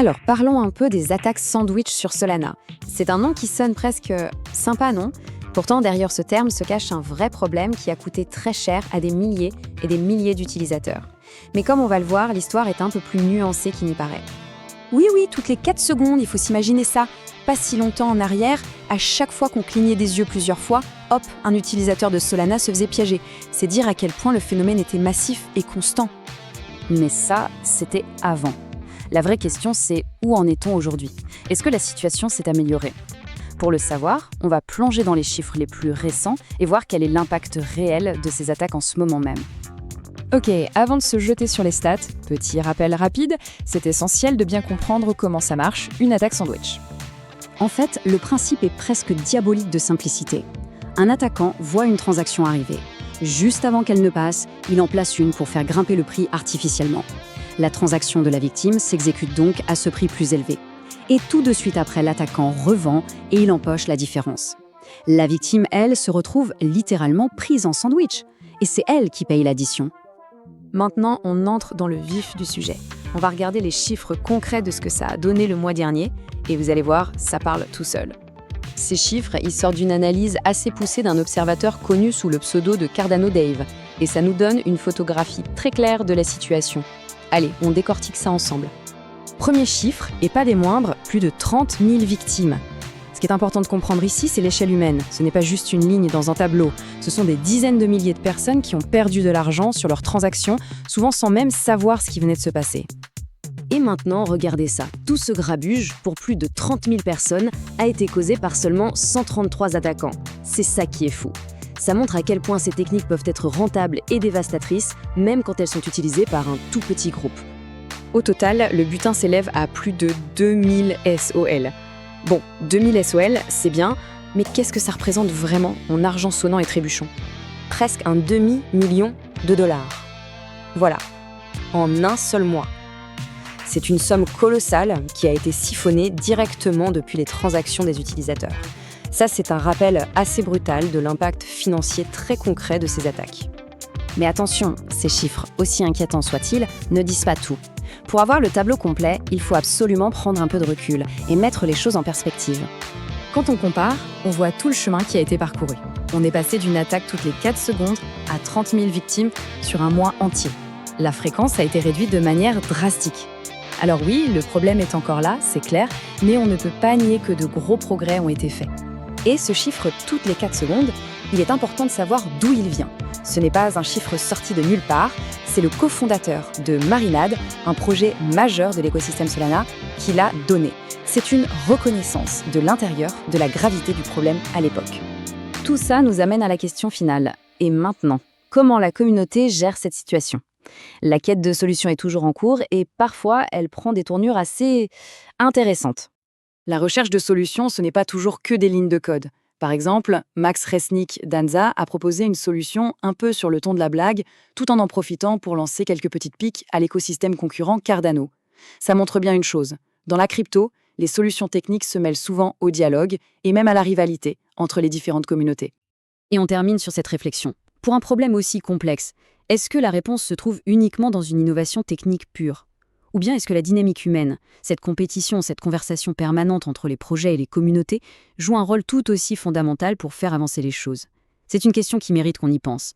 Alors, parlons un peu des attaques sandwich sur Solana. C'est un nom qui sonne presque sympa, non? Pourtant, derrière ce terme se cache un vrai problème qui a coûté très cher à des milliers et des milliers d'utilisateurs. Mais comme on va le voir, l'histoire est un peu plus nuancée qu'il n'y paraît. Oui, toutes les 4 secondes, il faut s'imaginer ça. Pas si longtemps en arrière, à chaque fois qu'on clignait des yeux plusieurs fois, hop, un utilisateur de Solana se faisait piéger. C'est dire à quel point le phénomène était massif et constant. Mais ça, c'était avant. La vraie question, c'est où en est-on aujourd'hui? Est-ce que la situation s'est améliorée? Pour le savoir, on va plonger dans les chiffres les plus récents et voir quel est l'impact réel de ces attaques en ce moment même. Ok, avant de se jeter sur les stats, petit rappel rapide, c'est essentiel de bien comprendre comment ça marche, une attaque sandwich. En fait, le principe est presque diabolique de simplicité. Un attaquant voit une transaction arriver. Juste avant qu'elle ne passe, il en place une pour faire grimper le prix artificiellement. La transaction de la victime s'exécute donc à ce prix plus élevé. Et tout de suite après, l'attaquant revend et il empoche la différence. La victime, elle, se retrouve littéralement prise en sandwich. Et c'est elle qui paye l'addition. Maintenant, on entre dans le vif du sujet. On va regarder les chiffres concrets de ce que ça a donné le mois dernier, et vous allez voir, ça parle tout seul. Ces chiffres, ils sortent d'une analyse assez poussée d'un observateur connu sous le pseudo de Cardano Dave, et ça nous donne une photographie très claire de la situation. Allez, on décortique ça ensemble. Premier chiffre, et pas des moindres, plus de 30 000 victimes. Ce qui est important de comprendre ici, c'est l'échelle humaine. Ce n'est pas juste une ligne dans un tableau. Ce sont des dizaines de milliers de personnes qui ont perdu de l'argent sur leurs transactions, souvent sans même savoir ce qui venait de se passer. Et maintenant, regardez ça. Tout ce grabuge, pour plus de 30 000 personnes, a été causé par seulement 133 attaquants. C'est ça qui est fou. Ça montre à quel point ces techniques peuvent être rentables et dévastatrices, même quand elles sont utilisées par un tout petit groupe. Au total, le butin s'élève à plus de 2000 SOL. Bon, 2000 SOL, c'est bien, mais qu'est-ce que ça représente vraiment en argent sonnant et trébuchant? Presque un demi-million de dollars. Voilà, en un seul mois. C'est une somme colossale qui a été siphonnée directement depuis les transactions des utilisateurs. Ça, c'est un rappel assez brutal de l'impact financier très concret de ces attaques. Mais attention, ces chiffres, aussi inquiétants soient-ils, ne disent pas tout. Pour avoir le tableau complet, il faut absolument prendre un peu de recul et mettre les choses en perspective. Quand on compare, on voit tout le chemin qui a été parcouru. On est passé d'une attaque toutes les 4 secondes à 30 000 victimes sur un mois entier. La fréquence a été réduite de manière drastique. Alors oui, le problème est encore là, c'est clair, mais on ne peut pas nier que de gros progrès ont été faits. Et ce chiffre toutes les 4 secondes, il est important de savoir d'où il vient. Ce n'est pas un chiffre sorti de nulle part, c'est le cofondateur de Marinade, un projet majeur de l'écosystème Solana, qui l'a donné. C'est une reconnaissance de l'intérieur de la gravité du problème à l'époque. Tout ça nous amène à la question finale. Et maintenant, comment la communauté gère cette situation? La quête de solutions est toujours en cours et parfois elle prend des tournures assez intéressantes. La recherche de solutions, ce n'est pas toujours que des lignes de code. Par exemple, Max Resnick d'Anza a proposé une solution un peu sur le ton de la blague, tout en profitant pour lancer quelques petites piques à l'écosystème concurrent Cardano. Ça montre bien une chose. Dans la crypto, les solutions techniques se mêlent souvent au dialogue et même à la rivalité entre les différentes communautés. Et on termine sur cette réflexion. Pour un problème aussi complexe, est-ce que la réponse se trouve uniquement dans une innovation technique pure? Ou bien est-ce que la dynamique humaine, cette compétition, cette conversation permanente entre les projets et les communautés, joue un rôle tout aussi fondamental pour faire avancer les choses? C'est une question qui mérite qu'on y pense.